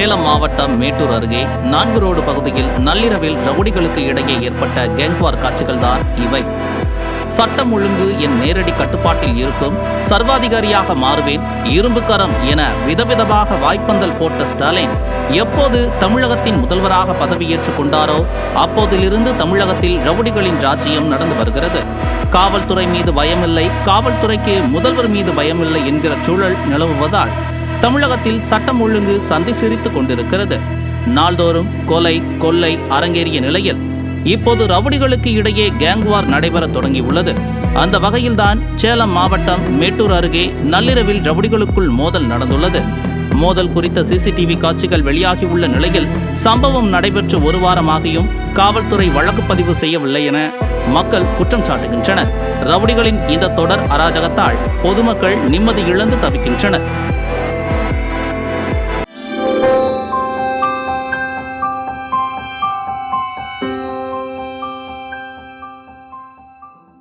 சேலம் மாவட்டம் மேட்டூர் அருகே 4 ரோடு பகுதியில் நள்ளிரவில் ரவுடிகளுக்கு இடையே ஏற்பட்ட கேங்வார் காட்சிகள்தான் இவை. சட்டம் ஒழுங்கு என் நேரடி கட்டுப்பாட்டில் இருக்கும், சர்வாதிகாரியாக மாறுவேன், இரும்பு கரம் என விதவிதமாக வாய்ப்பந்தல் போட்ட ஸ்டாலின் எப்போது தமிழகத்தின் முதல்வராக பதவியேற்றுக் கொண்டாரோ அப்போதிலிருந்து தமிழகத்தில் ரவுடிகளின் ராஜ்யம் நடந்து வருகிறது. காவல்துறை மீது பயமில்லை, காவல்துறைக்கு முதல்வர் மீது பயமில்லை என்கிற சூழல் நிலவுவதால் தமிழகத்தில் சட்டம் ஒழுங்கு சந்தி சிரித்துக் கொண்டிருக்கிறது. நாள்தோறும் கொலை கொள்ளை அரங்கேறிய நிலையில் இப்போது ரவுடிகளுக்கு இடையே கேங்வார் நடைபெற தொடங்கியுள்ளது. அந்த வகையில்தான் சேலம் மாவட்டம் மேட்டூர் அருகே நள்ளிரவில் ரவுடிகளுக்குள் மோதல் நடந்துள்ளது. மோதல் குறித்த சிசிடிவி காட்சிகள் வெளியாகியுள்ள நிலையில் சம்பவம் நடைபெற்று 1 வாரமாகியும் காவல்துறை வழக்கு பதிவு செய்யவில்லை என மக்கள் குற்றம் சாட்டுகின்றனர். ரவுடிகளின் இந்த தொடர் அராஜகத்தால் பொதுமக்கள் நிம்மதி இழந்து தவிக்கின்றனர்.